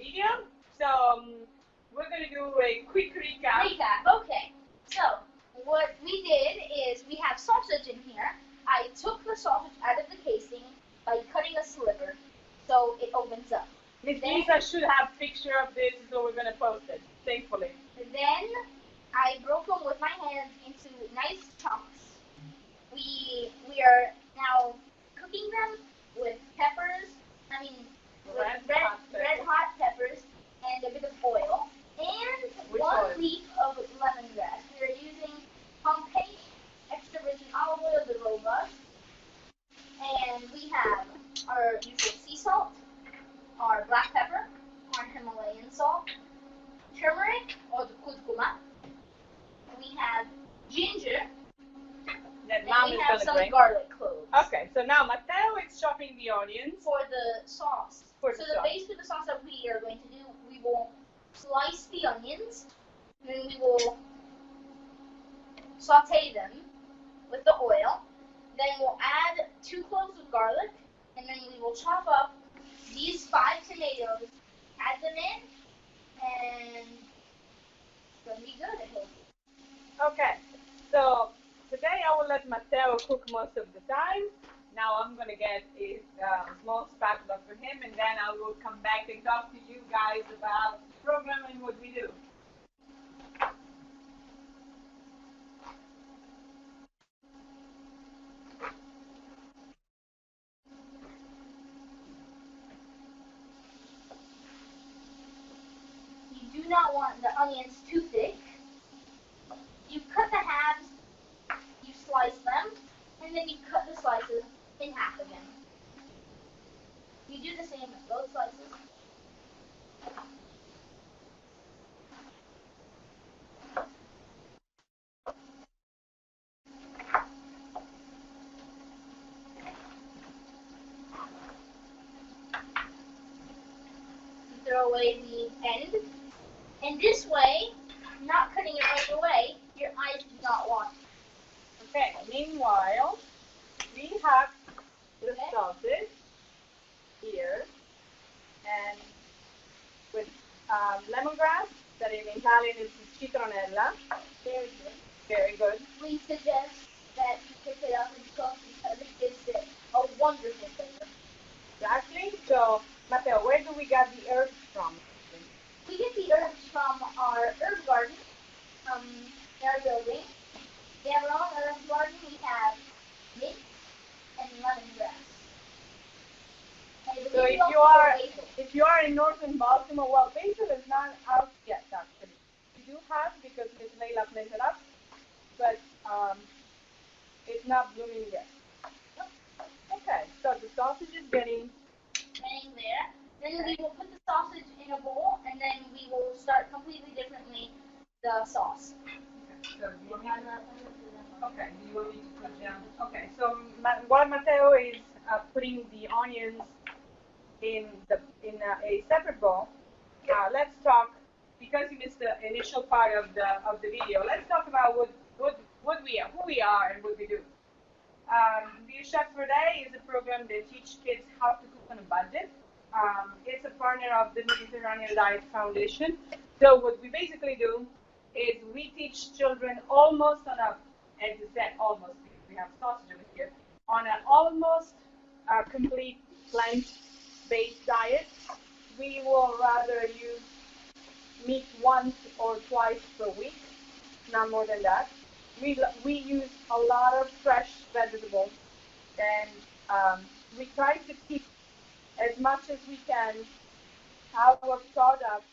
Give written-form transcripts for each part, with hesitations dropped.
video. So we're going to do a quick recap. Okay. So what we did is we have sausage in here. I took the sausage out of the casing by cutting a sliver so it opens up. Miss Lisa should have a picture of this, so we're going to post it, thankfully. Then I broke them with my hands into nice chunks. We are now cooking them with peppers, red hot peppers, and a bit of oil, and one leaf of lemongrass. We are using Pompeii extra virgin olive oil, the robust, and we have our usual sea salt, our black pepper, our Himalayan salt, turmeric or the kurkuma. We have ginger. That and mom we is have gonna some bring. garlic cloves. Okay, so now Matteo is chopping the onions For the sauce. For so the the sauce. base for the sauce that we are going to do, we will slice the onions, and then we will saute them with the oil. Then we'll add 2 cloves of garlic, and then we will chop up these 5 tomatoes, add them in, and it's going to be good, I hope. Okay, so today I will let Matteo cook most of the time. Now I'm going to get a small spatula for him, and then I will come back and talk to you guys about the program and what we do. You do not want the onions too thick. You cut the halves, you slice them, and then you cut the slices in half again. You do the same with both slices. You throw away the end. And this way, not cutting it right away, your eyes do not want it. Okay, meanwhile, we have the sausage here, and with lemongrass, that in Italian is citronella. Very good. Very good. We suggest that you pick it up and cook because it gives it a wonderful flavor. Exactly. So, Matteo, where do we get the herbs from? We get the herbs from our herb garden, in our building. We have our own herb garden. We have mint and lemongrass. And So if you are in northern Baltimore, well, basil is not out yet actually. We do have, because Miss Leila planted it up, but it's not blooming yet. Okay, so the sausage is getting there. Then we will put the sausage in a bowl, and then we will start completely differently the sauce. Okay, do you want me to put down? Okay, so while Matteo is putting the onions in a separate bowl, let's talk, because you missed the initial part of the video. Let's talk about who we are and what we do. Be a Chef for a Day is a program that teaches kids how to cook on a budget. It's a partner of the Mediterranean Diet Foundation. So what we basically do is we teach children almost on a, as you said, almost, because we have sausage over here, on an almost complete plant-based diet. We will rather use meat once or twice per week, not more than that. We use a lot of fresh vegetables, and we try to keep as much as we can our product,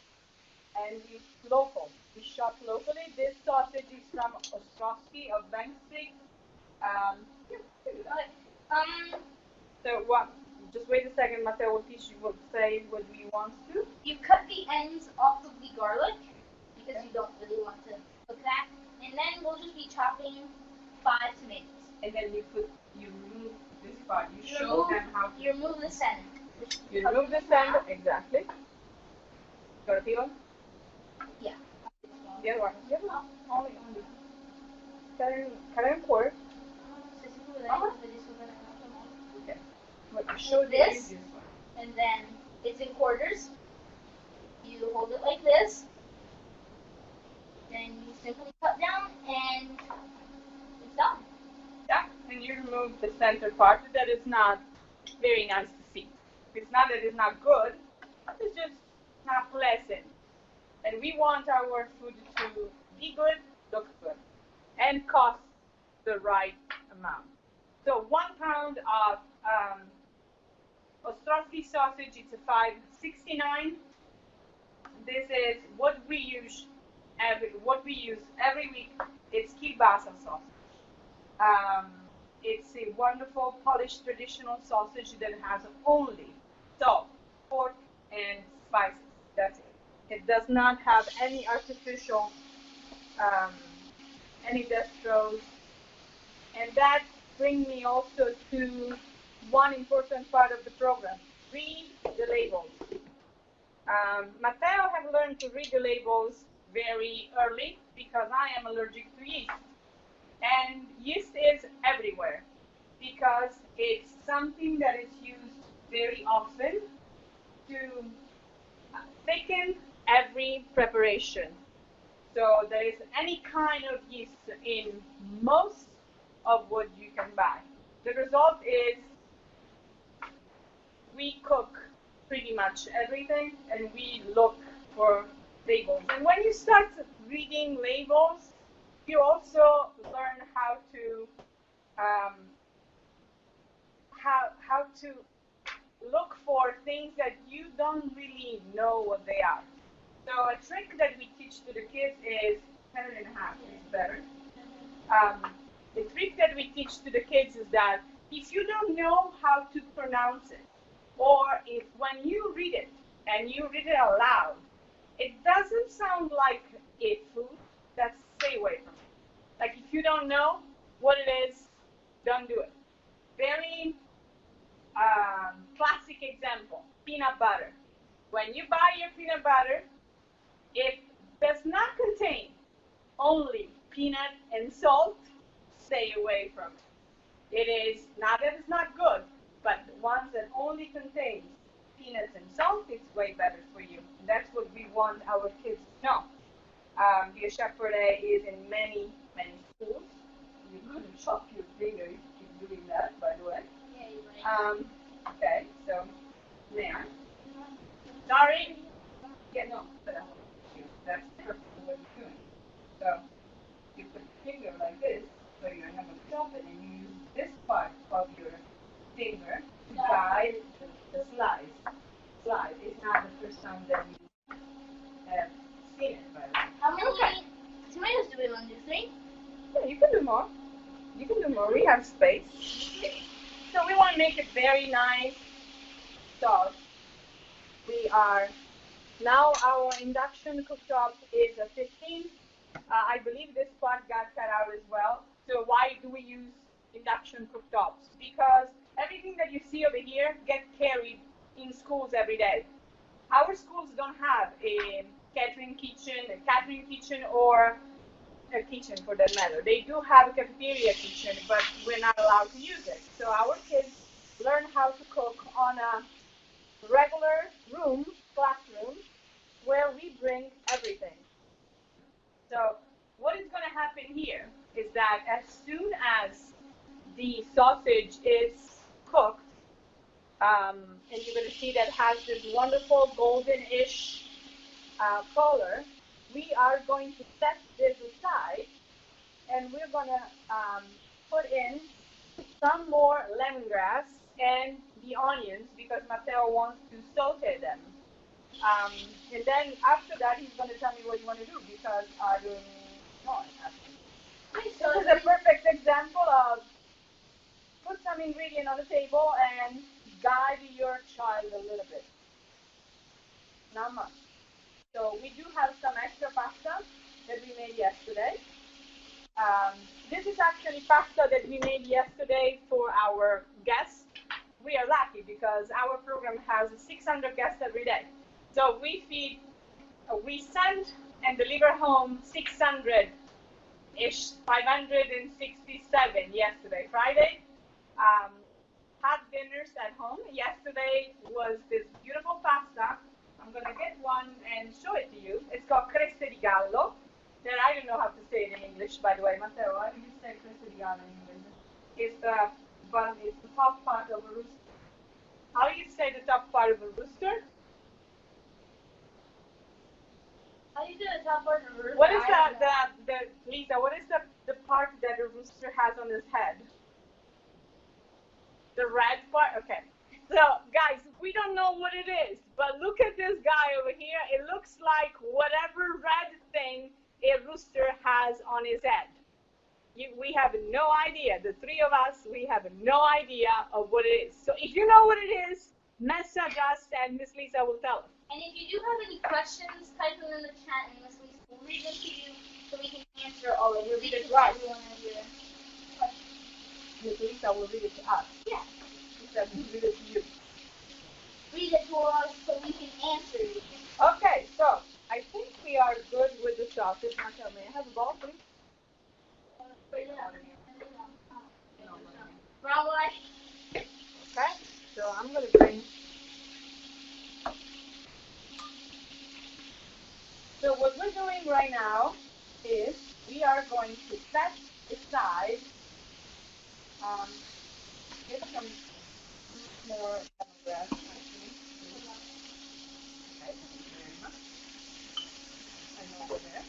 and we local. We shop locally. This sausage is from Ostrowski of Bank Street. So what? Just wait a second, Matteo will teach you what say what we want to. You cut the ends off of the garlic because you don't really want to cook that, and then we'll just be chopping 5 tomatoes. And then you remove this part. You show them how to. You remove the center. You remove the center, exactly. Got a peel? Yeah. The other one. The other one. Only. Cut it in quarters. Okay. But show this, one. and then it's in quarters. You hold it like this, then you simply cut down, and it's done. Yeah, and you remove the center part that is not very nice to see. It's not that it's not good, it's just not pleasant. And we want our food to be good, look good, and cost the right amount. So 1 pound of Ostrowski sausage, it's a 5.69. This is what we use every week. It's kielbasa sausage. It's a wonderful polished traditional sausage that has only salt, pork, and spices. That's it. It does not have any artificial, any dextrose. And that brings me also to one important part of the program. Read the labels. Matteo have learned to read the labels very early because I am allergic to yeast. And yeast is everywhere because it's something that is used very often to thicken every preparation. So there is any kind of yeast in most of what you can buy. The result is we cook pretty much everything and we look for labels. And when you start reading labels, you also learn how to look for things that you don't really know what they are. So a trick that we teach to the kids is 10.5 is better. The trick that we teach to the kids is that if you don't know how to pronounce it, or if when you read it and you read it aloud, it doesn't sound like a food, that's stay away from it. Like if you don't know what it is, don't do it. Very classic example, peanut butter. When you buy your peanut butter, it does not contain only peanut and salt, stay away from it. It is not that it's not good, but the ones that only contain peanuts and salt, it's way better for you. And that's what we want our kids to know. BACFAD is in many, many schools. You couldn't chop your finger if you keep doing that, by the way. Yeah, you're right. Okay, so there. Sorry. Yeah, no, but that's perfect what you're doing. So you put your finger like this, so you're not going to chop it, and you use this part of your finger to guide the slice. It's not the first time that you have seen it, by the way. How many tomatoes do we want to do? 3? Yeah, you can do more. You can do more. We have space. So we want to make it very nice sauce. We are now our induction cooktop is a 15. I believe this part got cut out as well. So why do we use induction cooktops? Because everything that you see over here gets carried in schools every day. Our schools don't have a catering kitchen, or a kitchen for that matter. They do have a cafeteria kitchen, but we're not allowed to use it. So our kids learn how to cook on a regular classroom, where we bring everything. So what is going to happen here is that as soon as the sausage is cooked, and you're going to see that has this wonderful golden-ish color, we are going to set this aside, and we're going to put in some more lemongrass and the onions because Matteo wants to saute them. And then after that, he's going to tell me what you want to do because I don't know. This is a perfect example of put some ingredient on the table and guide your child a little bit. Not much. So we do have some extra pasta that we made yesterday. This is actually pasta that we made yesterday for our guests. We are lucky because our program has 600 guests every day. So we send and deliver home 600-ish, 567 yesterday, Friday. Had dinners at home. Yesterday was this beautiful pasta I'm going to get one and show it to you. It's called creste di gallo. That I don't know how to say it in English, by the way. Matteo, how do you say creste di gallo in English? It's the top part of a rooster. How do you say the top part of a rooster? How do you do the top part of a rooster? What is Lisa, what is the part that a rooster has on his head? The red part? Okay. So, guys, we don't know what it is, but look at this guy over here. It looks like whatever red thing a rooster has on his head. We have no idea. The three of us, we have no idea of what it is. So if you know what it is, message us and Miss Lisa will tell us. And if you do have any questions, type them in the chat and Miss Lisa will read them to you so we can answer all of your questions. Right. Miss Lisa will read it to us. Yeah. Lisa will read it to you. Read it to us so we can answer you. Okay, so I think we are good with the sausage. Matteo, may I have a ball, please? Wrong way. Okay, so I'm going to bring. So what we're doing right now is we are going to set aside, get some more lemongrass, actually. Okay, thank you very much. I know over there.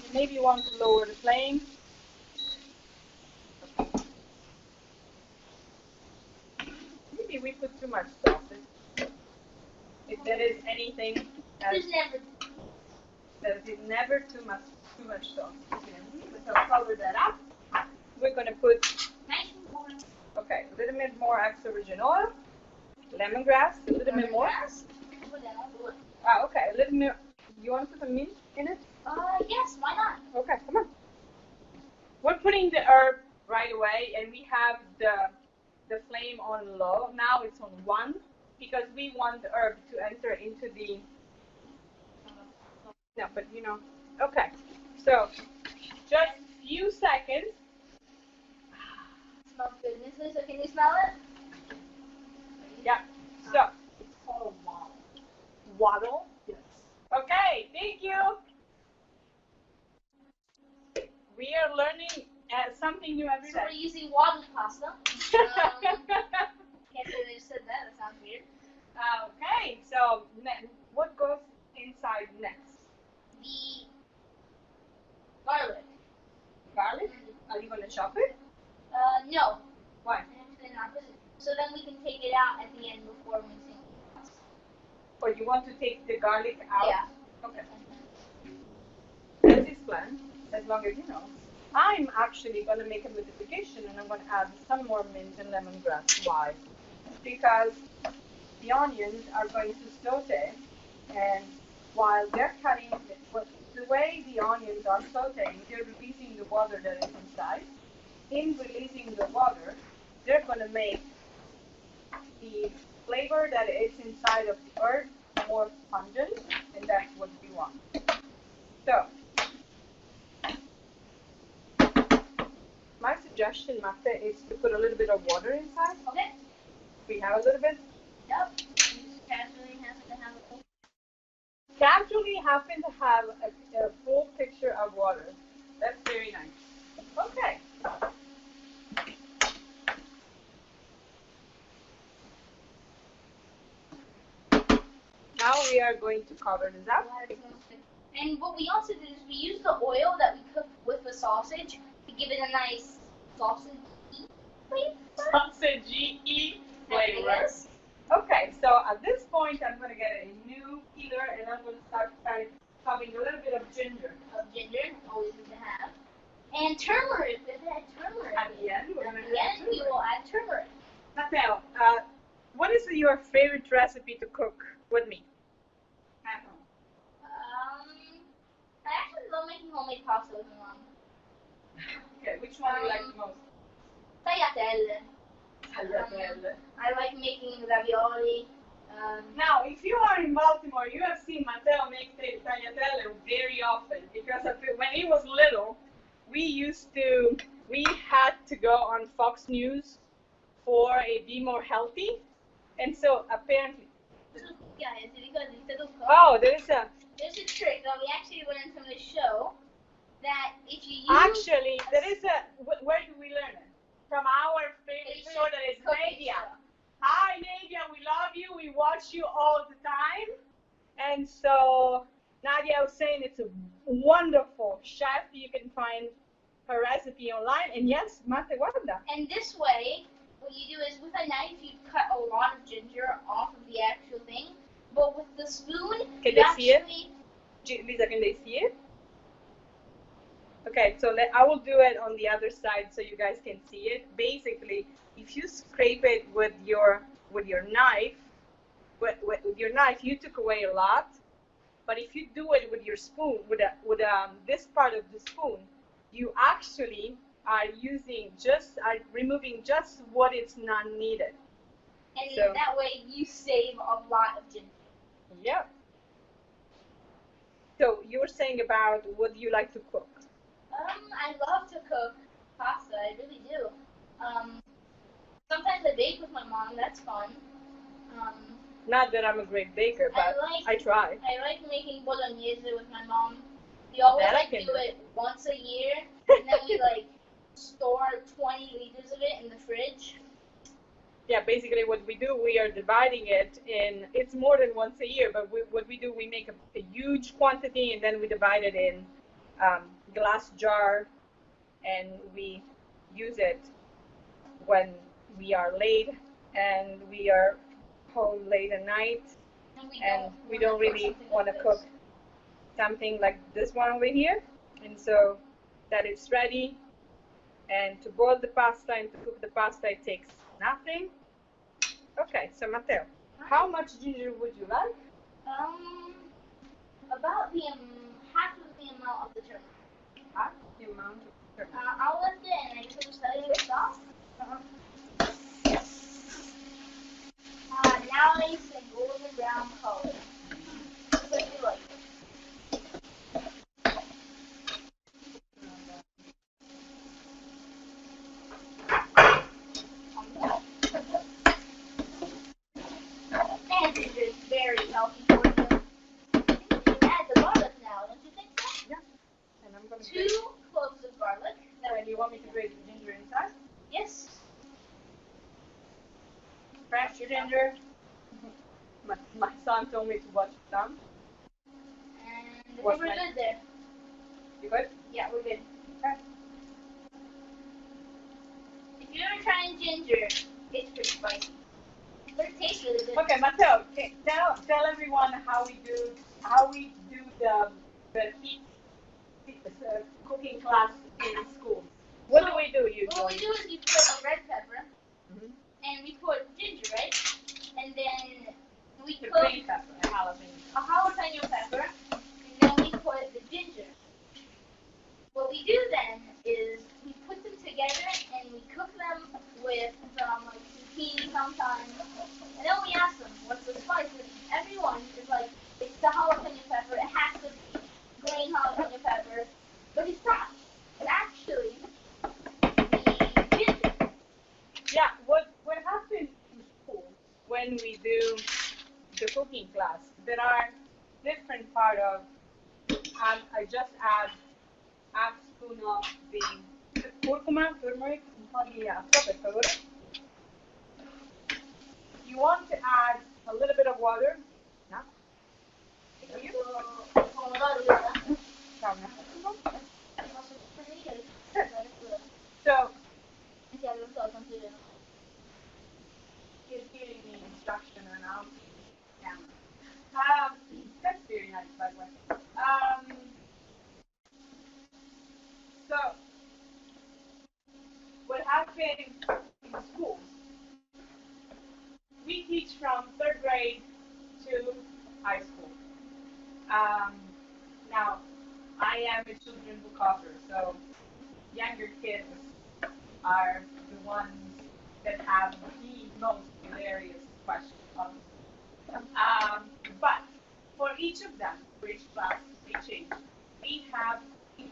You maybe want to lower the flame. Maybe we put too much sausage. If there is anything There's never. There's never too much sausage. So cover that up. We're gonna put okay, a little bit more extra virgin oil, lemongrass, a little bit more. Okay, a little bit. You want to put some mint in it? Yes, why not? Okay, come on. We're putting the herb right away, and we have the flame on low. Now it's on 1 because we want the herb to enter into the. No, but you know. Okay, so just a few seconds. Smells good. Miss Lisa, can you smell it? Yeah. So. It's called a waddle. Waddle? Yes. Okay, thank you. We are learning something new every day. So we're using waddle pasta. Can't say they just said that. That sounds weird. Okay, so what goes inside next? The garlic. Garlic? Are you going to chop it? No. Why? Actually not. So then we can take it out at the end before mixing the pasta. Or you want to take the garlic out? Yeah. Okay. That's his plan, as long as you know. I'm actually going to make a modification and I'm going to add some more mint and lemongrass. Why? Because the onions are going to saute, and while they're cutting, the way the onions are sauteing, they're releasing the water that is inside. In releasing the water, they're going to make the flavor that is inside of the herb more pungent, and that's what we want. So, my suggestion, Matte, is to put a little bit of water inside. Okay. We have a little bit. Yep. You just casually happen to have a Casually happen to have a full picture of water. That's very nice. Okay. Now we are going to cover this up. And what we also did is we used the oil that we cooked with the sausage to give it a nice sausage-y flavor. Sausage-y flavor. Okay, so at this point I'm going to get a new peeler and I'm going to start having a little bit of ginger. Always good to have. And turmeric. We're going to add turmeric. At the end, we're going to add turmeric. We will add turmeric. Matteo, what is your favorite recipe to cook with me? At home. I actually love making homemade pasta with my mom. Okay, which one do you like the most? Tagliatelle. Tagliatelle. I like making ravioli. Now, if you are in Baltimore, you have seen Matteo make tagliatelle very often because when he was little, we had to go on Fox News for a Be More Healthy, And so apparently, Guys, oh, there's a trick that we actually learned from the show that if you use actually there is a where do we learn it? From our favorite show that is Nadia. Hi Nadia, we love you. We watch you all the time. And so Nadia was saying it's a wonderful chef. You can find her recipe online. And yes, Mate guarda. And this way, what you do is with a knife, you cut a lot of ginger off of the actual thing. But with the spoon, can they see it? Lisa, can they see it? Okay, so I will do it on the other side so you guys can see it. Basically, if you scrape it with your knife, you took away a lot. But if you do it with your spoon, with this part of the spoon, you actually are removing just what is not needed. And so, that way you save a lot of ginger. Yep. So you were saying about what do you like to cook? I love to cook pasta. I really do. Sometimes I bake with my mom. That's fun. Not that I'm a great baker, but I try. I like making bolognese with my mom. We always do it once a year, and then we store 20 liters of it in the fridge. Yeah, basically what we do, we are dividing it in, it's more than once a year, but what we do, we make a huge quantity, and then we divide it in glass jar, and we use it when we are late and we are home late at night, and we don't really want to cook something like this one over here, and so that it's ready. And to boil the pasta and to cook the pasta, it takes nothing. Okay, so Matteo, how much ginger would you like? About half of the amount of the turmeric. Half the amount of turmeric. I'll lift it and I just will set it off. Now it's a golden brown color. Just like you like it. And ginger is very healthy for you. I think you can add the garlic now, don't you think so? Yeah. And I'm going to 2 cloves of garlic. And you want me to grate the ginger inside? Yes. Fresh ginger. My son told me to watch some. And I think we're good there. You good? Yeah, we're good. Okay. If you're ever trying ginger, it's pretty spicy. But it tastes really good. Okay, Matteo, tell everyone how we do the heat cooking class in school. What do we do usually? What we do is we put a red pepper, and we put ginger, right? And then we cook green pepper, a jalapeno pepper, and then we put the ginger. What we do then is we put them together and we cook them with some zucchini sometimes, and then we ask them what's the spice. And everyone is like, it's the jalapeno pepper. It has to be green jalapeno pepper, but it's not. It's actually the ginger. Yeah, what happens in school when we do the cooking class? There are different part of. I just add half spoon of the curcuma, turmeric, un po' di acqua, per favore. You want to add a little bit of water. No? Thank you. So, he's giving me instruction and I'll that's very nice, by the way. So, what happens in schools, we teach from 3rd grade to high school. Now, I am a children's book author, so younger kids are the ones that have the most hilarious questions. But for each of them, for each class, they change. We have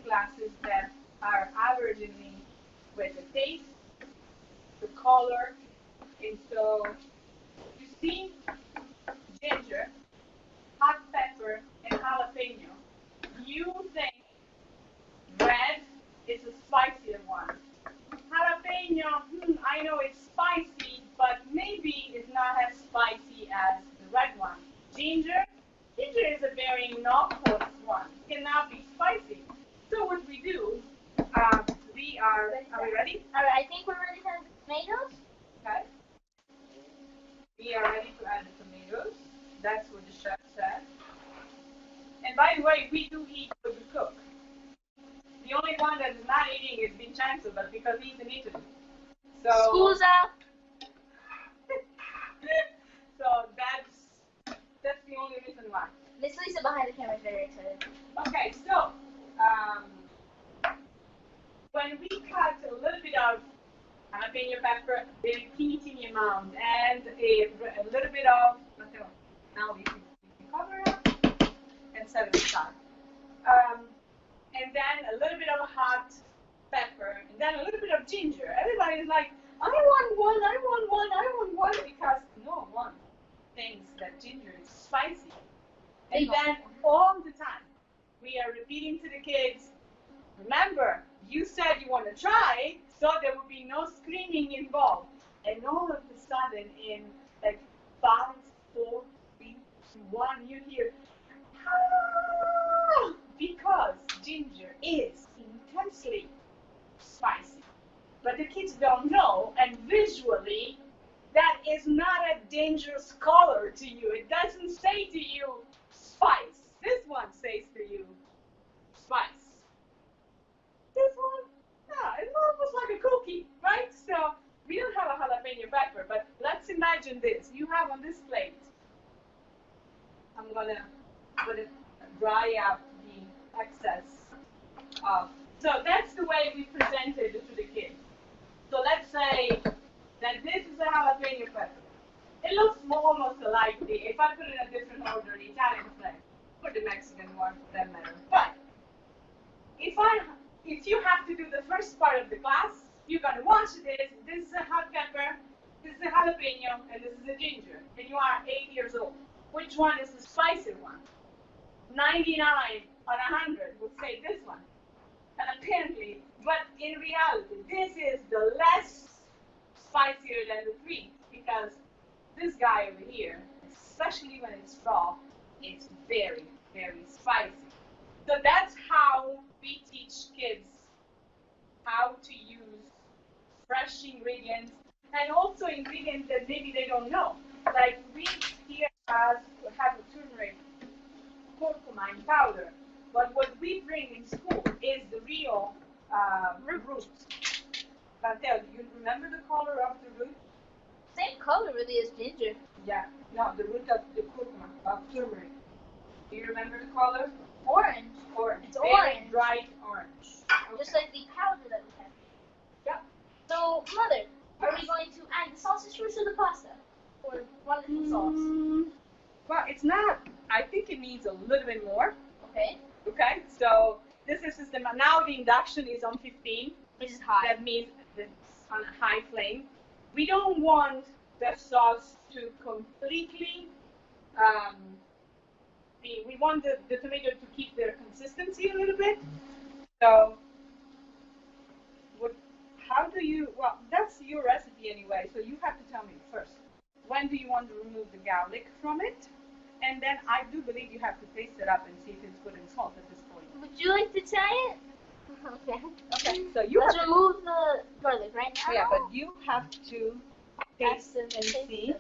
classes that are averaging with the taste, the color, and so you see ginger, hot pepper, and jalapeno, you think red is a spicier one. Jalapeno, I know it's spicy, but maybe it's not as spicy as the red one. Ginger is a very innocuous one. It cannot be spicy. So what we do, are we ready? All right, I think we're ready for the tomatoes. Okay. We are ready to add the tomatoes. That's what the chef said. And by the way, we do eat what we cook. The only one that is not eating is Vincenzo, but because he's in Italy. So, Scusa. so that's the only reason why. Miss Lisa behind the camera is very excited. Okay, so when we cut a little bit of jalapeno pepper, very teeny amount, and a little bit of, now we can cover it and set it aside. And then a little bit of hot pepper, and then a little bit of ginger. Everybody is like, I want one, because no one thinks that ginger is spicy. And then all the time, we are repeating to the kids, remember, you said you want to try, so there will be no screaming involved. And all of a sudden, in like 5, 4, 3, 1, you hear, ah! Because ginger is intensely spicy. But the kids don't know, and visually, that is not a dangerous color to you. It doesn't say to you, spice. This one says to you, spice. This one, yeah, it's almost like a cookie, right? So we don't have a jalapeno pepper, but let's imagine this. You have on this plate, I'm gonna put it dry up the excess of. So that's the way we presented it to the kids. So let's say that this is a jalapeno pepper. It looks almost like if I put it in a different order, the Italian flavor, or the Mexican one, for that matter. But if you have to do the first part of the class, you're gonna watch this. This is a hot pepper, this is a jalapeno, and this is a ginger. And you are 8 years old. Which one is the spicy one? 99 on 100 would say this one. And apparently, but in reality, this is the less spicier than the 3, because this guy over here, especially when it's raw, it's very, very spicy. So that's how we teach kids how to use fresh ingredients, and also ingredients that maybe they don't know. Like we here have a turmeric, curcuma in powder, but what we bring in school is the real root. Matteo, do you remember the color of the root? Same color really as ginger. Yeah, no, the root of the curcuma, of turmeric. Do you remember the color? Orange. Orange. It's very orange. Bright orange. Okay. Just like the powder that we have. Yeah. So, Mother, are we going to add the sausage first or the pasta? Or one of the sauce? Well, it's not. I think it needs a little bit more. Okay. Okay, so this is system. Now the induction is on 15. Which is hot. That means it's on a high flame. We don't want the sauce to completely. We want the tomato to keep their consistency a little bit. So, how do you? Well, that's your recipe anyway. So you have to tell me first. When do you want to remove the garlic from it? And then I do believe you have to taste it up and see if it's good and salt at this point. Would you like to try it? Okay. Okay. So you Let's have remove the garlic right now. Yeah, but you have to taste and see.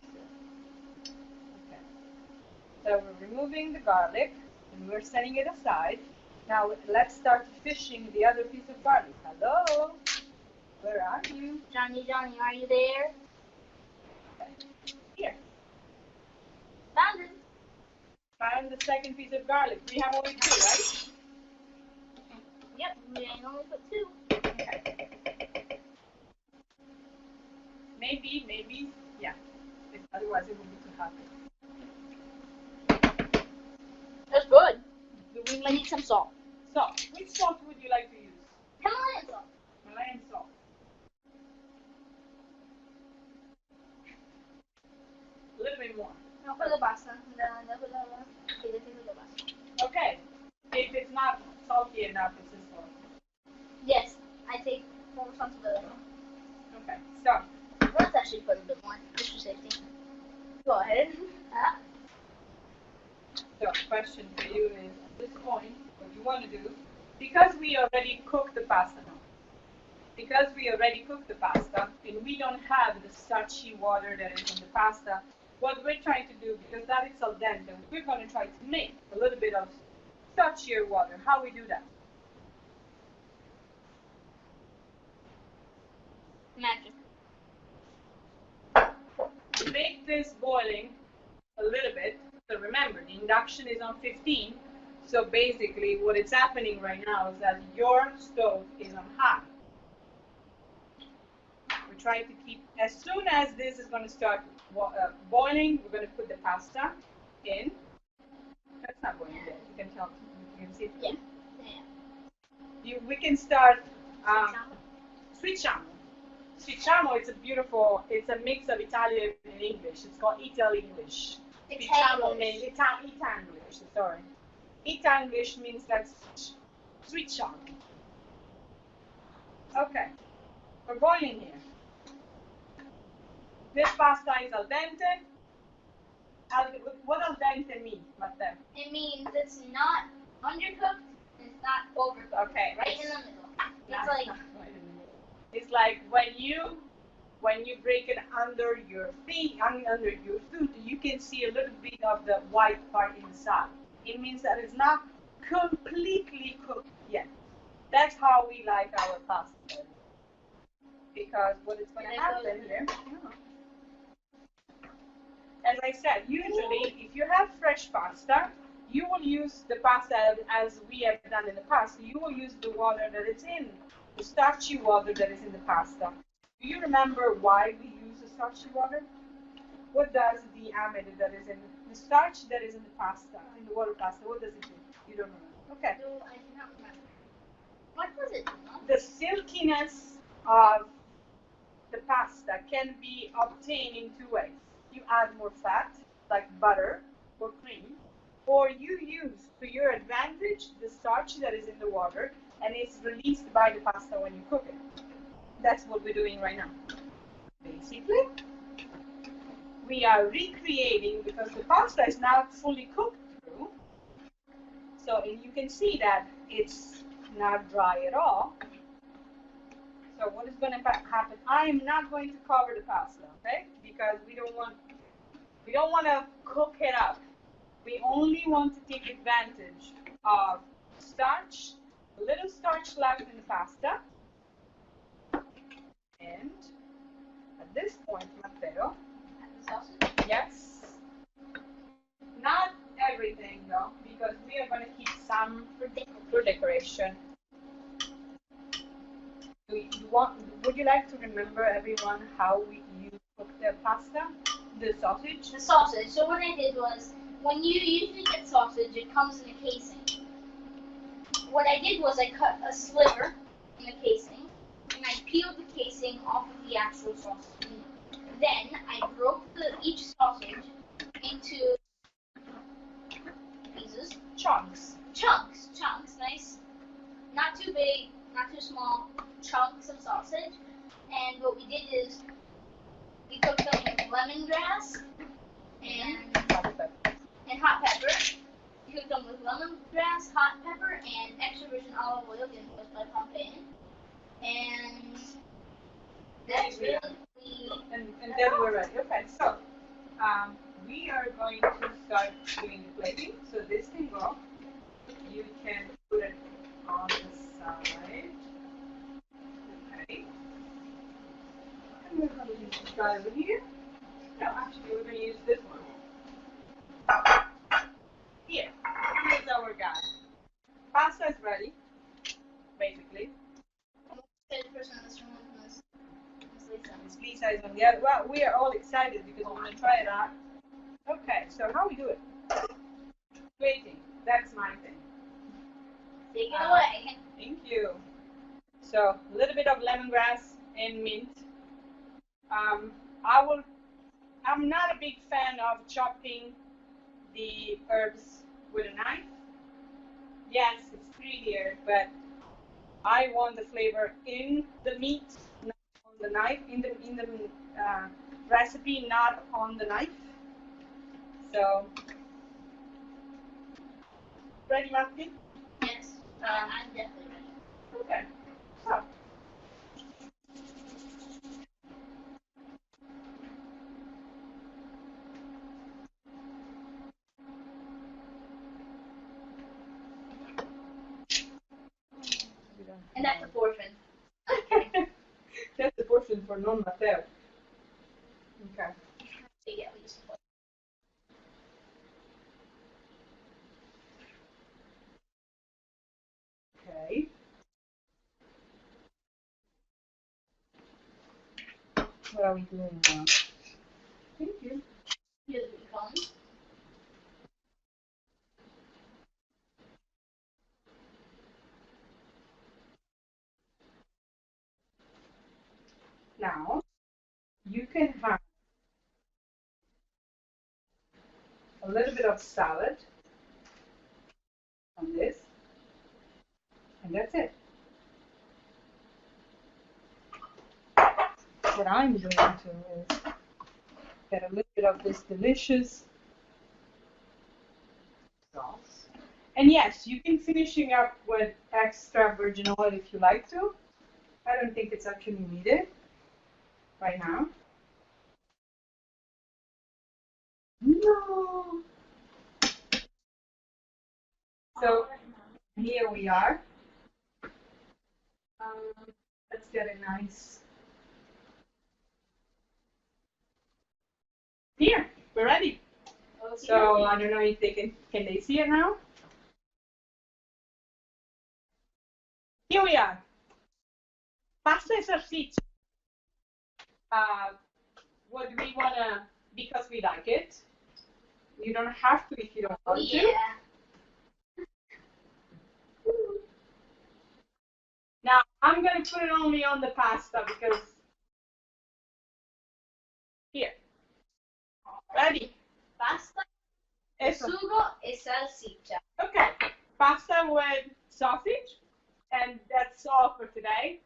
Okay. So we're removing the garlic and we're setting it aside. Now let's start fishing the other piece of garlic. Hello? Where are you? Johnny, are you there? Okay. Here. Found it. Found the second piece of garlic. We have only 2, right? Yep, we only put 2. Okay. Maybe, yeah. Otherwise it would be too hot. That's good. Do we I need some salt. salt? Which salt would you like to use? Himalayan salt. Himalayan salt. A little bit bit more. No, quello basta. Quello basta. Okay. If it's not salty enough, it's just salt. Yes, I take full responsibility. Okay, so. Let's actually put a bit more, just for safety. Go ahead. So, question for you is, at this point, what you want to do, because we already cooked the pasta now, and we don't have the starchy water that is in the pasta, what we're trying to do, because that is al dente, we're going to try to make a little bit of starchier water. How we do that? Magic. Make this boiling a little bit. So remember, the induction is on 15. So basically, what is happening right now is that your stove is on high. We're trying to keep, as soon as this is going to start boiling, we're going to put the pasta in. That's not boiling yet. You can tell. You can see it. Yeah. We can start switchamo. Switchamo, it's a mix of Italian and English. It's called Ital-English. Itanglish. Itanglish, sorry. Itanglish means that's switch on. Okay, we're boiling here. This pasta is al dente. What al dente mean, Matteo? It means it's not undercooked and it's not overcooked. Okay. Right in the middle. It's like it's like when you break it under your feet, under your food, you can see a little bit of the white part inside. It means that it's not completely cooked yet. That's how we like our pasta. Because what is going to happen here, as I said, usually if you have fresh pasta, you will use the pasta as we have done in the past. You will use the water that it's in, the starchy water that is in the pasta. Do you remember why we use the starchy water? What does the amide that is in the starch that is in the pasta, in the water pasta, what does it do? You don't remember. Okay. No, I do not remember. What does it do? The silkiness of the pasta can be obtained in two ways. You add more fat, like butter or cream, or you use to your advantage the starch that is in the water and it's released by the pasta when you cook it. That's what we're doing right now. Basically, we are recreating, because the pasta is not fully cooked through, so you can see that it's not dry at all. So what is going to happen? I am not going to cover the pasta, okay? Because we don't want to cook it up. We only want to take advantage of starch, a little starch left in the pasta. And at this point, Matteo, yes, not everything though, because we are going to keep some for decoration. Would you like to remember, everyone, how we cook the pasta, the sausage? The sausage. So what I did was, when you usually get sausage, it comes in a casing. What I did was I cut a sliver in the casing, and I peeled the casing off of the actual sausage. Then I broke each sausage into pieces. Chunks, Nice. Not too big, not too small. Chunks of sausage. And what we did is we cooked them with lemongrass and hot pepper. We cooked them with lemongrass, hot pepper, and extra virgin olive oil given to us by Pompeii. And that's really. and then we're ready. Okay, so we are going to start doing the plating. So this can go. You can put it on the side. Okay. And we're going to use this guy over here. No, actually, we're going to use this one. Here's our guy. Pasta is ready, basically. The person in this room is Lisa. Miss Lisa is on the other. Well, we are all excited because we're going to try it out. Okay, so how we do it? Plating. That's my thing. Take it away. Thank you. So a little bit of lemongrass and mint. I will I'm not a big fan of chopping the herbs with a knife. Yes, it's prettier, but I want the flavor in the meat, not on the knife, in the recipe, not on the knife. So, ready, Martin? Yes, I'm definitely ready. Okay. So. And that's a portion. That's the portion for non Matteo. Okay. Big at least. Okay. What are we doing now? Thank you. Here's the becomes. Now, you can have a little bit of salad on this, and that's it. What I'm doing too is get a little bit of this delicious sauce. And yes, you can finishing up with extra virgin oil if you like to. I don't think it's actually needed right now. No. So here we are. Let's get a nice. Here, we're ready. Okay. So I don't know if they can they see it now? Here we are. Pasta e salsiccia. What do we wanna? Because we like it. You don't have to if you don't want to. Yeah. Now I'm gonna put it only on the pasta because here. Ready? Pasta, Eso. sugo e salsiccia. Okay. Pasta with sausage, and that's all for today.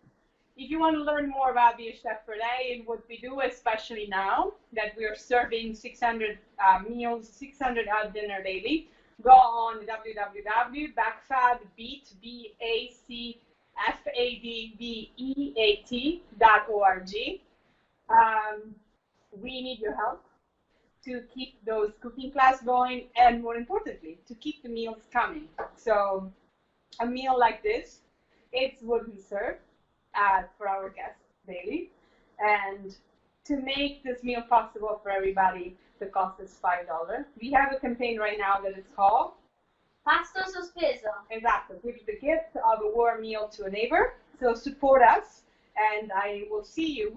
If you want to learn more about Be a Chef per Day and what we do, especially now that we are serving 600 meals, 600 at dinner daily, go on www.bacfadbeat.org. We need your help to keep those cooking class going, and more importantly, to keep the meals coming. So a meal like this, it's what we serve for our guests daily. And to make this meal possible for everybody, the cost is $5. We have a campaign right now that is called Pasta sospeso. Exactly. Give the gift of a warm meal to a neighbor. So support us, and we will see you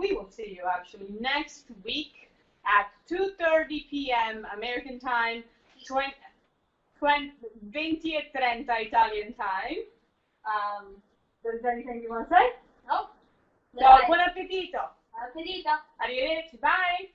actually next week at 2:30 p.m. American time, 20:30 Italian time. Is there anything you want to say? No. So, buon appetito. Appetito. Arrivederci. Bye.